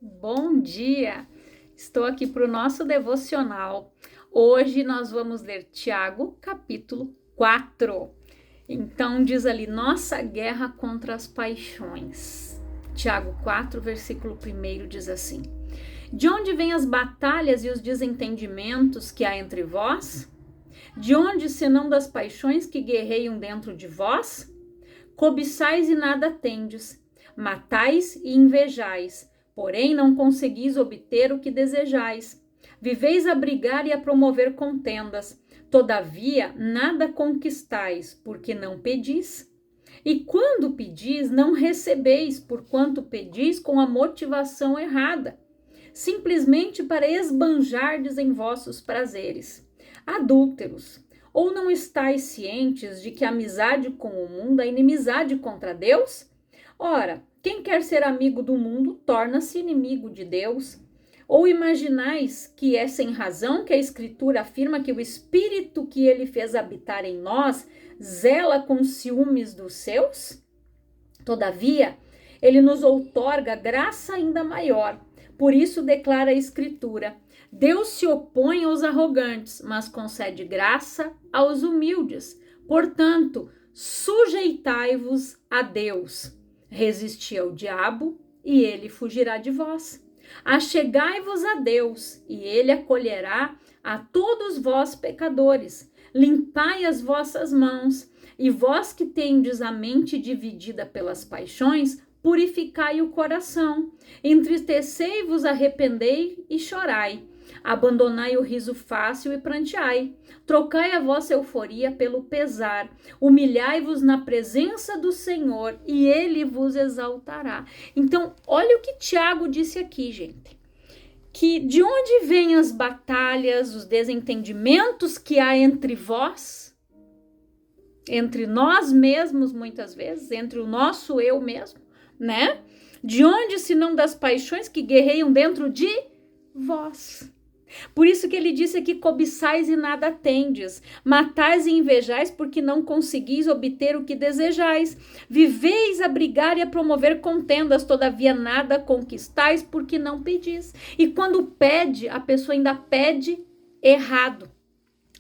Bom dia! Estou aqui para o nosso devocional. Hoje nós vamos ler Tiago, capítulo 4. Então diz ali, nossa guerra contra as paixões. Tiago 4, versículo 1 diz assim: De onde vêm as batalhas e os desentendimentos que há entre vós? De onde, senão das paixões que guerreiam dentro de vós? Cobiçais e nada tendes, matais e invejais, porém não conseguis obter o que desejais. Viveis a brigar e a promover contendas, todavia nada conquistais, porque não pedis. E quando pedis, não recebeis, porquanto pedis com a motivação errada, simplesmente para esbanjardes em vossos prazeres. Adúlteros, ou não estáis cientes de que a amizade com o mundo é inimizade contra Deus? Ora, quem quer ser amigo do mundo torna-se inimigo de Deus. Ou imaginais que é sem razão que a Escritura afirma que o Espírito que ele fez habitar em nós zela com ciúmes dos seus? Todavia, ele nos outorga graça ainda maior. Por isso declara a Escritura: Deus se opõe aos arrogantes, mas concede graça aos humildes. Portanto, sujeitai-vos a Deus. Resisti ao diabo, e ele fugirá de vós. Achegai-vos a Deus, e ele acolherá a todos vós pecadores. Limpai as vossas mãos, e vós que tendes a mente dividida pelas paixões, purificai o coração. Entristecei-vos, arrependei e chorai. Abandonai o riso fácil e pranteai. Trocai a vossa euforia pelo pesar. Humilhai-vos na presença do Senhor e ele vos exaltará. Então, olha o que Tiago disse aqui, gente. Que de onde vêm as batalhas, os desentendimentos que há entre vós, entre nós mesmos muitas vezes, entre o nosso eu mesmo, né? De onde, se não das paixões que guerreiam dentro de vós? Por isso que ele disse aqui, cobiçais e nada tendes, matais e invejais porque não conseguis obter o que desejais, viveis a brigar e a promover contendas, todavia nada conquistais porque não pedis. E quando pede, a pessoa ainda pede errado.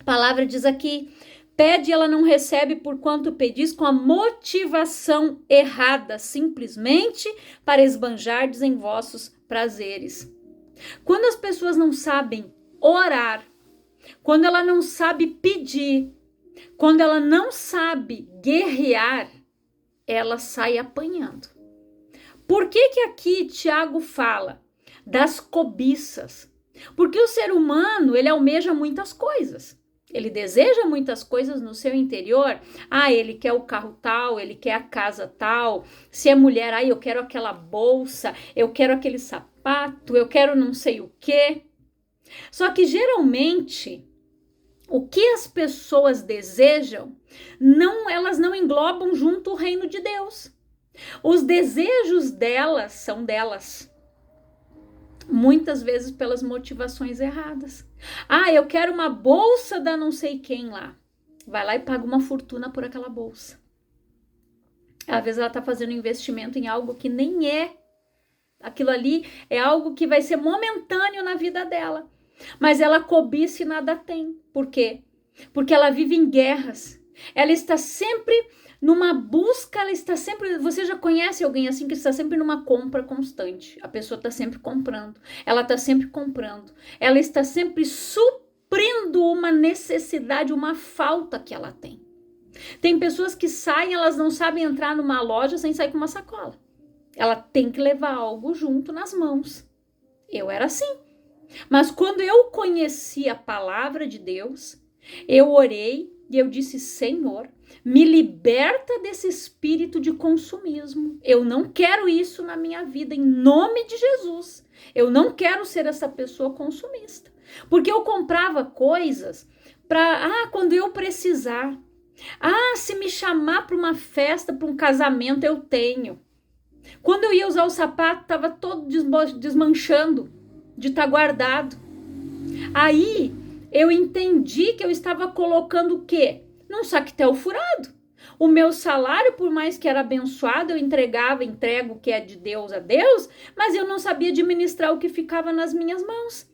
A palavra diz aqui, pede e ela não recebe porquanto pedis com a motivação errada, simplesmente para esbanjardes em vossos prazeres. Quando as pessoas não sabem orar, quando ela não sabe pedir, quando ela não sabe guerrear, ela sai apanhando. Por que que aqui Tiago fala das cobiças? Porque o ser humano, ele almeja muitas coisas. Ele deseja muitas coisas no seu interior. Ele quer o carro tal, ele quer a casa tal. Se é mulher, eu quero aquela bolsa, eu quero aquele sapato, eu quero não sei o quê. Só que geralmente o que as pessoas desejam, elas não englobam junto o reino de Deus. Os desejos delas são delas. Muitas vezes pelas motivações erradas. Eu quero uma bolsa da não sei quem lá. Vai lá e paga uma fortuna por aquela bolsa. Às vezes ela está fazendo investimento em algo que nem é. Aquilo ali é algo que vai ser momentâneo na vida dela. Mas ela cobiça e nada tem. Por quê? Porque ela vive em guerras. Ela está sempre numa busca, você já conhece alguém assim que está sempre numa compra constante? A pessoa está sempre comprando, ela está sempre comprando, ela está sempre suprindo uma necessidade, uma falta que ela tem. Tem pessoas que saem, elas não sabem entrar numa loja sem sair com uma sacola. Ela tem que levar algo junto nas mãos. Eu era assim. Mas quando eu conheci a palavra de Deus, eu orei e eu disse, Senhor, me liberta desse espírito de consumismo. Eu não quero isso na minha vida, em nome de Jesus. Eu não quero ser essa pessoa consumista. Porque eu comprava coisas para, quando eu precisar. Se me chamar para uma festa, para um casamento, eu tenho. Quando eu ia usar o sapato, estava todo desmanchando, de estar guardado. Aí eu entendi que eu estava colocando o quê? Num saquetel furado. O meu salário, por mais que era abençoado, eu entrego o que é de Deus a Deus, mas eu não sabia administrar o que ficava nas minhas mãos.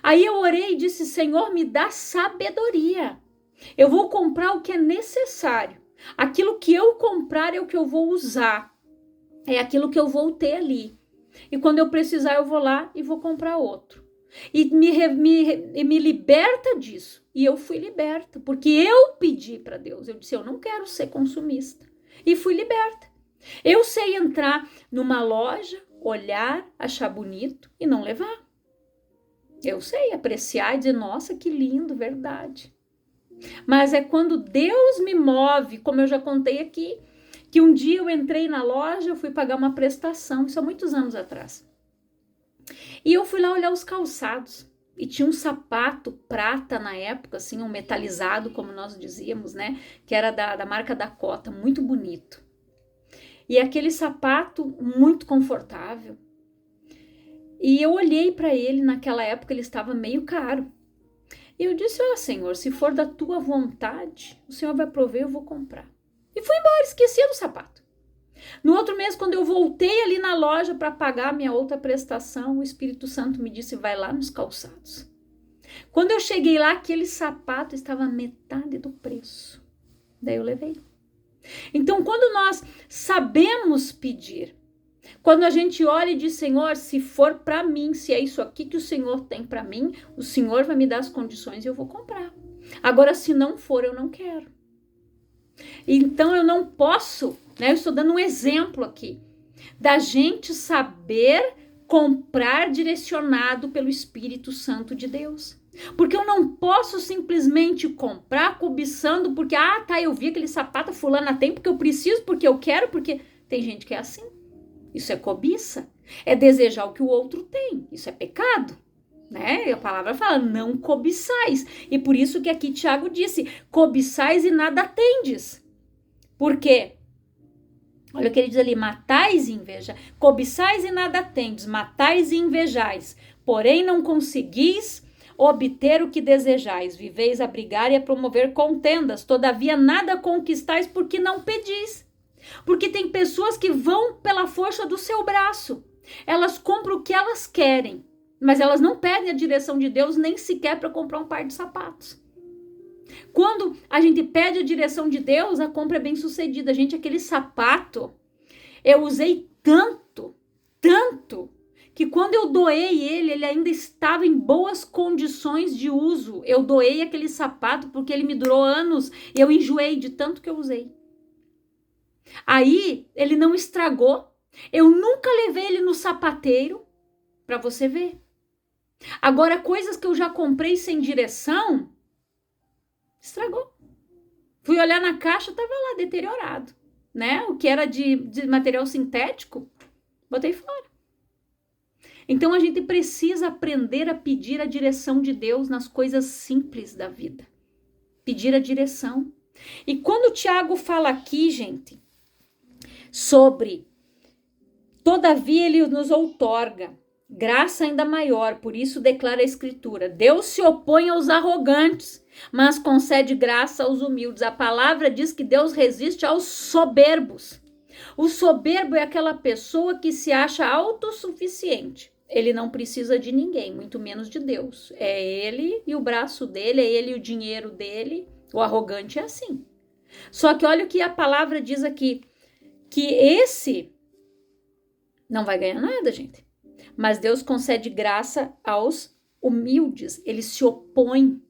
Aí eu orei e disse, Senhor, me dá sabedoria. Eu vou comprar o que é necessário. Aquilo que eu comprar é o que eu vou usar. É aquilo que eu vou ter ali. E quando eu precisar, eu vou lá e vou comprar outro. E me liberta disso. E eu fui liberta, porque eu pedi para Deus. Eu disse, eu não quero ser consumista. E fui liberta. Eu sei entrar numa loja, olhar, achar bonito e não levar. Eu sei apreciar e dizer, nossa, que lindo, verdade. Mas é quando Deus me move, como eu já contei aqui, que um dia eu entrei na loja, eu fui pagar uma prestação, isso há muitos anos atrás. E eu fui lá olhar os calçados. E tinha um sapato prata na época, assim, um metalizado, como nós dizíamos, né? Que era da marca Dakota, muito bonito. E aquele sapato muito confortável. E eu olhei para ele, naquela época ele estava meio caro. E eu disse, Senhor, se for da tua vontade, o Senhor vai prover, eu vou comprar. E fui embora, esqueci do sapato. No outro mês, quando eu voltei ali na loja para pagar a minha outra prestação, o Espírito Santo me disse, vai lá nos calçados. Quando eu cheguei lá, aquele sapato estava metade do preço. Daí eu levei. Então, quando nós sabemos pedir, quando a gente olha e diz, Senhor, se for para mim, se é isso aqui que o Senhor tem para mim, o Senhor vai me dar as condições e eu vou comprar. Agora, se não for, eu não quero. Então, eu não posso, né? Eu estou dando um exemplo aqui, da gente saber comprar direcionado pelo Espírito Santo de Deus. Porque eu não posso simplesmente comprar cobiçando, porque, eu vi aquele sapato fulana tem, porque eu preciso, porque eu quero, porque tem gente que é assim. Isso é cobiça, é desejar o que o outro tem, isso é pecado, né? E a palavra fala, não cobiçais. E por isso que aqui Tiago disse, cobiçais e nada tendes. Por quê? Olha o que ele diz ali, matais e inveja, cobiçais e nada tendes, matais e invejais, porém não conseguis obter o que desejais, viveis a brigar e a promover contendas, todavia nada conquistais porque não pedis. Porque tem pessoas que vão pela força do seu braço. Elas compram o que elas querem, mas elas não pedem a direção de Deus nem sequer para comprar um par de sapatos. Quando a gente pede a direção de Deus, a compra é bem sucedida. Gente, aquele sapato, eu usei tanto, que quando eu doei ele ainda estava em boas condições de uso. Eu doei aquele sapato porque ele me durou anos e eu enjoei de tanto que eu usei. Aí, ele não estragou. Eu nunca levei ele no sapateiro, para você ver. Agora, coisas que eu já comprei sem direção, estragou. Fui olhar na caixa, estava lá deteriorado, né? O que era de material sintético, botei fora. Então, a gente precisa aprender a pedir a direção de Deus nas coisas simples da vida. Pedir a direção. E quando o Tiago fala aqui, gente, sobre, todavia ele nos outorga graça ainda maior, por isso declara a Escritura, Deus se opõe aos arrogantes, mas concede graça aos humildes. A palavra diz que Deus resiste aos soberbos. O soberbo é aquela pessoa que se acha autossuficiente. Ele não precisa de ninguém, muito menos de Deus. É ele e o braço dele, é ele e o dinheiro dele. O arrogante é assim. Só que olha o que a palavra diz aqui, que esse não vai ganhar nada, gente. Mas Deus concede graça aos humildes. Ele se opõe.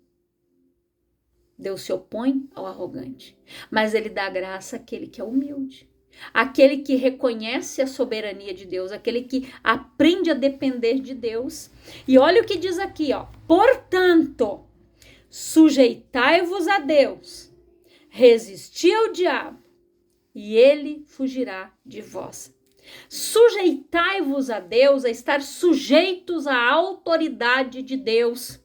Deus se opõe ao arrogante. Mas ele dá graça àquele que é humilde. Aquele que reconhece a soberania de Deus. Aquele que aprende a depender de Deus. E olha o que diz aqui, ó. Portanto, sujeitai-vos a Deus. Resisti ao diabo. E ele fugirá de vós. Sujeitai-vos a Deus, a estar sujeitos à autoridade de Deus.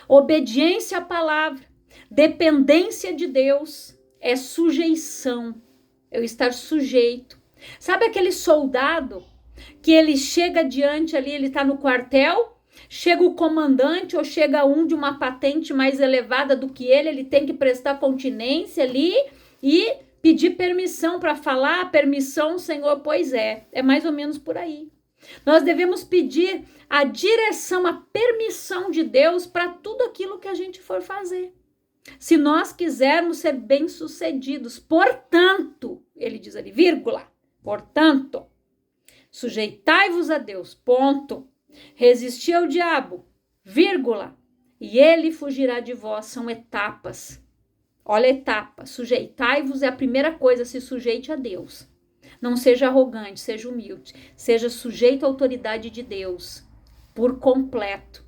Obediência à palavra, dependência de Deus é sujeição, é estar sujeito. Sabe aquele soldado que ele chega adiante ali, ele está no quartel, chega o comandante ou chega um de uma patente mais elevada do que ele tem que prestar continência ali e Pedir permissão para falar, permissão, Senhor, pois é mais ou menos por aí. Nós devemos pedir a direção, a permissão de Deus para tudo aquilo que a gente for fazer. Se nós quisermos ser bem-sucedidos, portanto, ele diz ali, vírgula, portanto, sujeitai-vos a Deus, ponto. Resisti ao diabo, vírgula, e ele fugirá de vós. São etapas. Olha a etapa. Sujeitai-vos é a primeira coisa, se sujeite a Deus. Não seja arrogante, seja humilde. Seja sujeito à autoridade de Deus, por completo.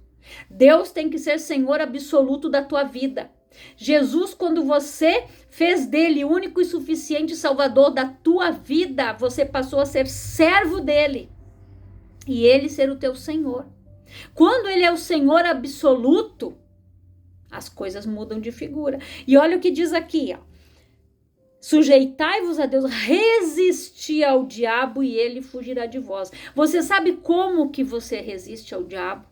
Deus tem que ser Senhor absoluto da tua vida. Jesus, quando você fez dele o único e suficiente Salvador da tua vida, você passou a ser servo dele e ele ser o teu Senhor. Quando ele é o Senhor absoluto, as coisas mudam de figura. E olha o que diz aqui, ó. Sujeitai-vos a Deus, resisti ao diabo e ele fugirá de vós. Você sabe como que você resiste ao diabo?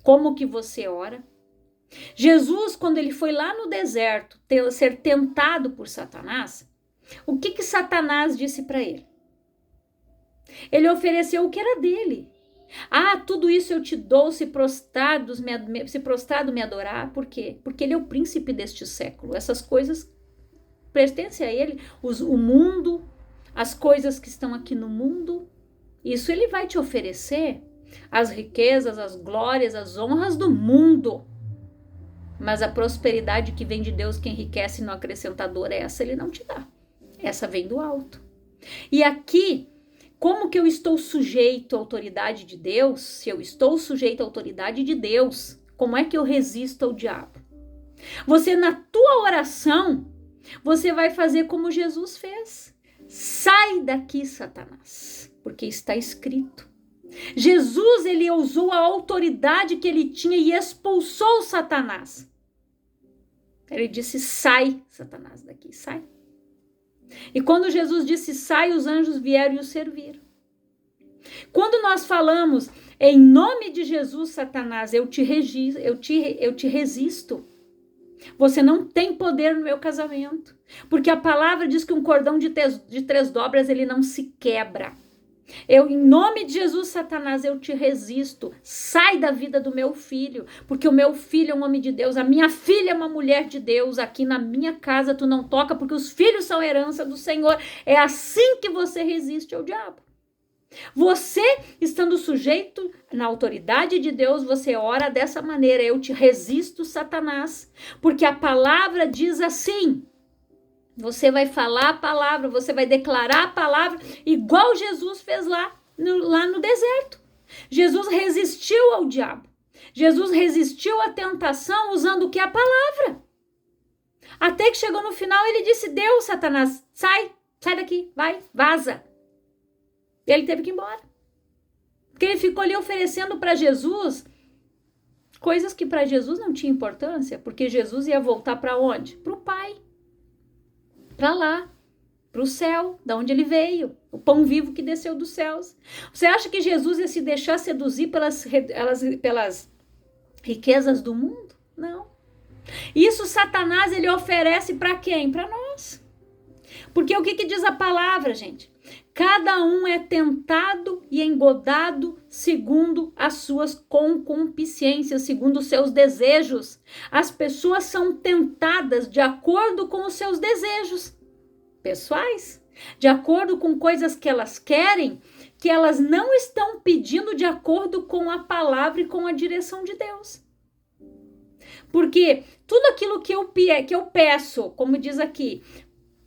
Como que você ora? Jesus, quando ele foi lá no deserto ser tentado por Satanás, o que Satanás disse para ele? Ele ofereceu o que era dele. Ah, tudo isso eu te dou se prostrado me adorar. Por quê? Porque ele é o príncipe deste século. Essas coisas pertencem a ele. O mundo, as coisas que estão aqui no mundo, isso ele vai te oferecer. As riquezas, as glórias, as honras do mundo. Mas a prosperidade que vem de Deus, que enriquece no acrescentador, essa ele não te dá. Essa vem do alto. E aqui, como que eu estou sujeito à autoridade de Deus? Se eu estou sujeito à autoridade de Deus, como é que eu resisto ao diabo? Você, na tua oração, você vai fazer como Jesus fez. Sai daqui, Satanás, porque está escrito. Jesus, ele usou a autoridade que ele tinha e expulsou Satanás. Ele disse, sai, Satanás, daqui, sai. E quando Jesus disse, sai, os anjos vieram e o serviram. Quando nós falamos, em nome de Jesus, Satanás, eu te resisto. Você não tem poder no meu casamento. Porque a palavra diz que um cordão de 3 dobras, ele não se quebra. Em nome de Jesus, Satanás, eu te resisto. Sai da vida do meu filho, porque o meu filho é um homem de Deus, a minha filha é uma mulher de Deus. Aqui na minha casa tu não toca, porque os filhos são herança do Senhor. É assim que você resiste ao diabo. Você, estando sujeito na autoridade de Deus, você ora dessa maneira, eu te resisto, Satanás, porque a palavra diz assim. Você vai falar a palavra, você vai declarar a palavra, igual Jesus fez lá no deserto. Jesus resistiu ao diabo. Jesus resistiu à tentação usando o que? A palavra. Até que chegou no final, ele disse, Deus, Satanás, sai daqui, vai, vaza. E ele teve que ir embora. Porque ele ficou ali oferecendo para Jesus coisas que para Jesus não tinha importância, porque Jesus ia voltar para onde? Para o Pai. Para lá, para o céu, da onde ele veio, o pão vivo que desceu dos céus. Você acha que Jesus ia se deixar seduzir pelas riquezas do mundo? Não. Isso Satanás, ele oferece para quem? Para nós. Porque o que diz a palavra, gente? Cada um é tentado e engodado segundo as suas concupiscências, segundo os seus desejos. As pessoas são tentadas de acordo com os seus desejos pessoais, de acordo com coisas que elas querem, que elas não estão pedindo de acordo com a palavra e com a direção de Deus. Porque tudo aquilo que eu peço, como diz aqui,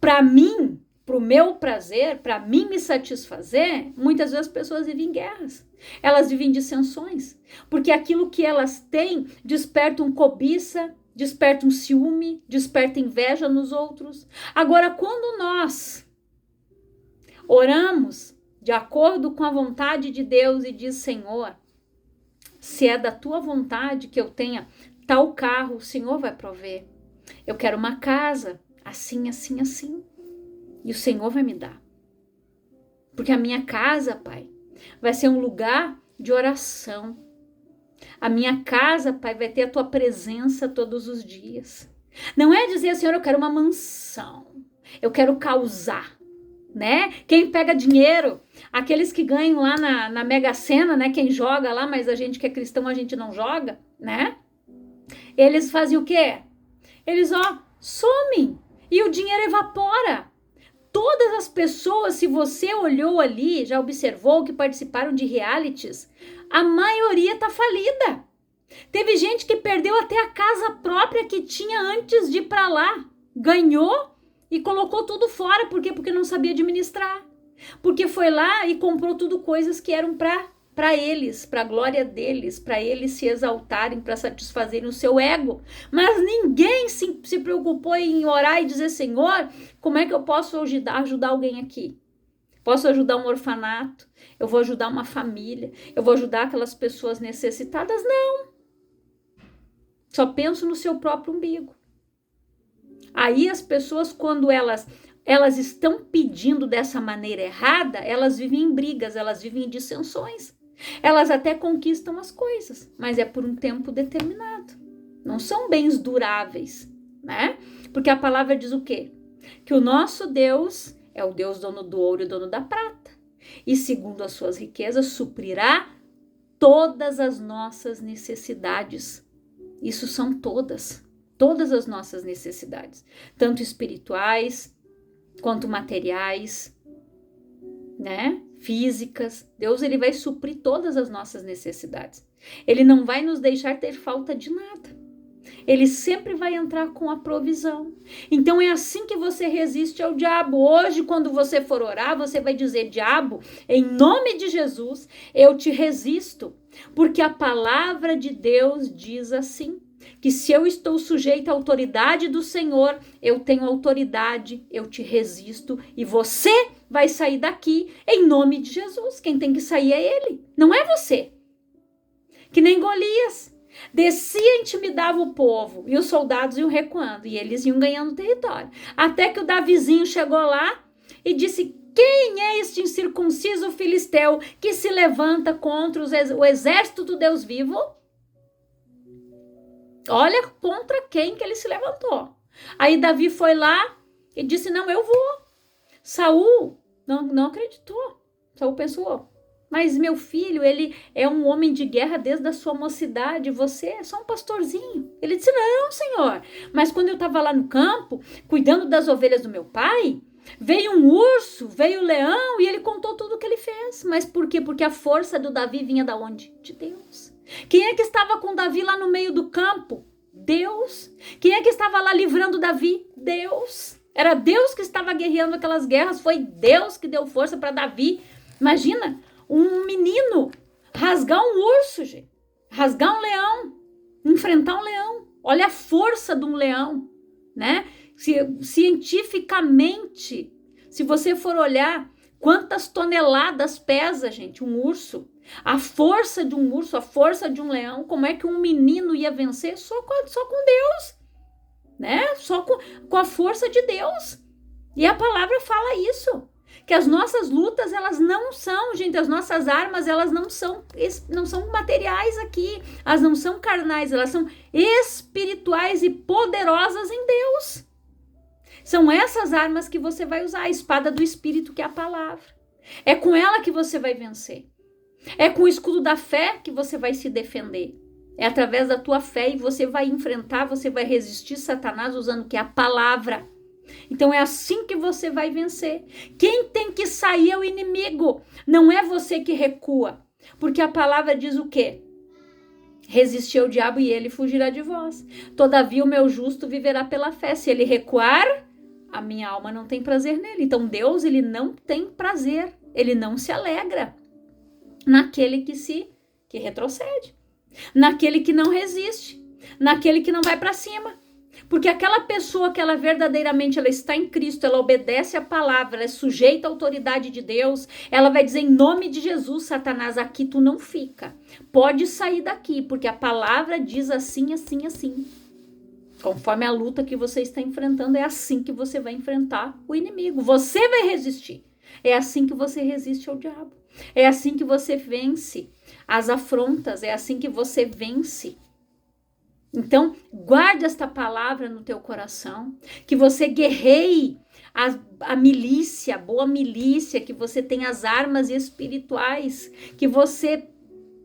para mim, para o meu prazer, para mim me satisfazer, muitas vezes as pessoas vivem guerras. Elas vivem dissensões. Porque aquilo que elas têm desperta um cobiça, desperta um ciúme, desperta inveja nos outros. Agora, quando nós oramos de acordo com a vontade de Deus e diz, Senhor, se é da tua vontade que eu tenha tal carro, o Senhor vai prover. Eu quero uma casa, assim, assim, assim. E o Senhor vai me dar. Porque a minha casa, Pai, vai ser um lugar de oração. A minha casa, Pai, vai ter a tua presença todos os dias. Não é dizer, Senhor, eu quero uma mansão. eu quero causar, né? Quem pega dinheiro, aqueles que ganham lá na Mega Sena, né? Quem joga lá, mas a gente que é cristão, a gente não joga, né? Eles fazem o quê? Eles, somem e o dinheiro evapora. Todas as pessoas, se você olhou ali, já observou que participaram de realities, a maioria tá falida. Teve gente que perdeu até a casa própria que tinha antes de ir para lá. Ganhou e colocou tudo fora. Por quê? Porque não sabia administrar. Porque foi lá e comprou tudo coisas que eram para eles, para a glória deles, para eles se exaltarem, para satisfazerem o seu ego. Mas ninguém se preocupou em orar e dizer, Senhor, como é que eu posso ajudar alguém aqui? Posso ajudar um orfanato? Eu vou ajudar uma família? Eu vou ajudar aquelas pessoas necessitadas? Não. Só penso no seu próprio umbigo. Aí as pessoas, quando elas estão pedindo dessa maneira errada, elas vivem em brigas, elas vivem em dissensões. Elas até conquistam as coisas, mas é por um tempo determinado. Não são bens duráveis, né? Porque a palavra diz o quê? Que o nosso Deus é o Deus dono do ouro e dono da prata. E segundo as suas riquezas, suprirá todas as nossas necessidades. Isso são todas as nossas necessidades, tanto espirituais quanto materiais, né? Físicas. Deus, ele vai suprir todas as nossas necessidades. Ele não vai nos deixar ter falta de nada. Ele sempre vai entrar com a provisão. Então é assim que você resiste ao diabo. Hoje, quando você for orar, você vai dizer, diabo, em nome de Jesus, eu te resisto, porque a palavra de Deus diz assim, que se eu estou sujeita à autoridade do Senhor, eu tenho autoridade, eu te resisto e você vai sair daqui em nome de Jesus. Quem tem que sair é ele, não é você. Que nem Golias. Descia e intimidava o povo e os soldados iam recuando e eles iam ganhando território. Até que o Davizinho chegou lá e disse, quem é este incircunciso filisteu que se levanta contra o exército do Deus vivo? Olha contra quem que ele se levantou. Aí Davi foi lá e disse, não, eu vou. Saul não acreditou. Saul pensou, mas meu filho, ele é um homem de guerra desde a sua mocidade, você é só um pastorzinho. Ele disse, não, senhor, mas quando eu estava lá no campo, cuidando das ovelhas do meu pai, veio um urso, veio o leão e ele contou tudo o que ele fez. Mas por quê? Porque a força do Davi vinha da onde? De Deus. Quem é que estava com Davi lá no meio do campo? Deus. Quem é que estava lá livrando Davi? Deus. Era Deus que estava guerreando aquelas guerras, foi Deus que deu força para Davi. Imagina, um menino rasgar um urso, gente. Rasgar um leão, enfrentar um leão. Olha a força de um leão, né? Cientificamente, se você for olhar quantas toneladas pesa, gente, um urso. A força de um urso, a força de um leão, como é que um menino ia vencer? Só com Deus, né? Só com a força de Deus. E a palavra fala isso, que as nossas lutas, elas não são, gente, as nossas armas, elas não são materiais aqui, elas não são carnais, elas são espirituais e poderosas em Deus. São essas armas que você vai usar, a espada do Espírito, que é a palavra. É com ela que você vai vencer. É com o escudo da fé que você vai se defender. É através da tua fé e você vai enfrentar, você vai resistir Satanás usando o que? A palavra. Então é assim que você vai vencer. Quem tem que sair é o inimigo. Não é você que recua. Porque a palavra diz o quê? Resistir ao diabo e ele fugirá de vós. Todavia o meu justo viverá pela fé. Se ele recuar, a minha alma não tem prazer nele. Então Deus, ele não tem prazer. Ele não se alegra naquele que retrocede, naquele que não resiste, naquele que não vai para cima. Porque aquela pessoa que ela verdadeiramente ela está em Cristo, ela obedece a palavra, ela é sujeita à autoridade de Deus, ela vai dizer em nome de Jesus, Satanás, aqui tu não fica. Pode sair daqui, porque a palavra diz assim, assim, assim. Conforme a luta que você está enfrentando, é assim que você vai enfrentar o inimigo. Você vai resistir. É assim que você resiste ao diabo. É assim que você vence as afrontas, é assim que você vence. Então, guarde esta palavra no teu coração, que você guerreie a milícia, boa milícia, que você tenha as armas espirituais, que você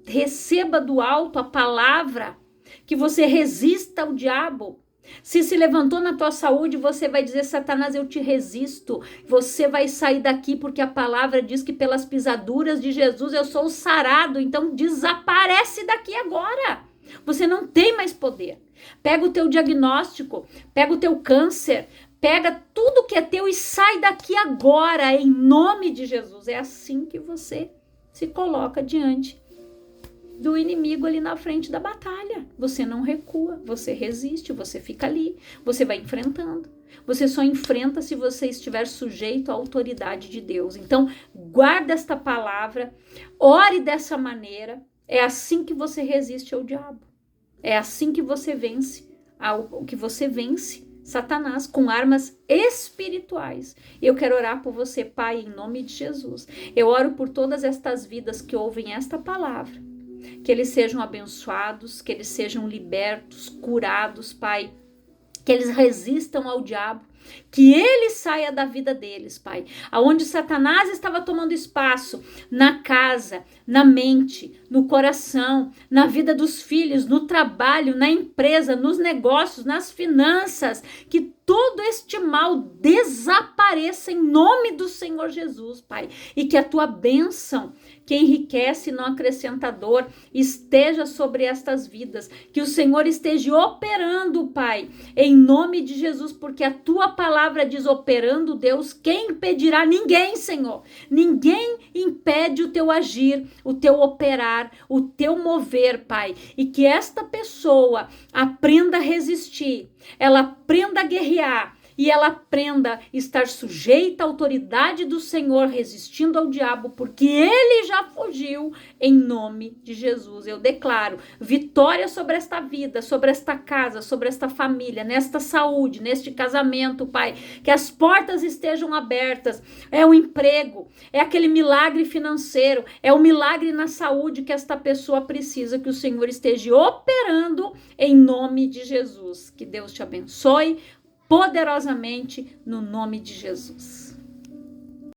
receba do alto a palavra, que você resista ao diabo. Se levantou na tua saúde, você vai dizer: Satanás, eu te resisto. Você vai sair daqui, porque a palavra diz que pelas pisaduras de Jesus eu sou sarado. Então desaparece daqui agora. Você não tem mais poder. Pega o teu diagnóstico, pega o teu câncer, pega tudo que é teu e sai daqui agora, em nome de Jesus. É assim que você se coloca diante do inimigo ali na frente da batalha. Você não recua, você resiste, você fica ali, você vai enfrentando. Você só enfrenta se você estiver sujeito à autoridade de Deus. Então, guarda esta palavra, ore dessa maneira. É assim que você resiste ao diabo. É assim que você vence Satanás, com armas espirituais. Eu quero orar por você, Pai, em nome de Jesus. Eu oro por todas estas vidas que ouvem esta palavra, que eles sejam abençoados, que eles sejam libertos, curados, Pai, que eles resistam ao diabo, que ele saia da vida deles, Pai. Aonde Satanás estava tomando espaço, na casa, na mente, no coração, na vida dos filhos, no trabalho, na empresa, nos negócios, nas finanças, que todo este mal desapareça em nome do Senhor Jesus, Pai. E que a tua bênção, que enriquece e não acrescenta dor, esteja sobre estas vidas. Que o Senhor esteja operando, Pai, em nome de Jesus, porque a tua palavra diz: operando, Deus, quem impedirá? Ninguém, Senhor. Ninguém impede o teu agir, o teu operar, o teu mover, Pai. E que esta pessoa aprenda a resistir, ela aprenda a guerrear, e ela aprenda a estar sujeita à autoridade do Senhor, resistindo ao diabo, porque ele já fugiu, em nome de Jesus. Eu declaro vitória sobre esta vida, sobre esta casa, sobre esta família, nesta saúde, neste casamento, Pai. Que as portas estejam abertas. É o emprego, é aquele milagre financeiro, é o milagre na saúde que esta pessoa precisa, que o Senhor esteja operando em nome de Jesus. Que Deus te abençoe poderosamente no nome de Jesus.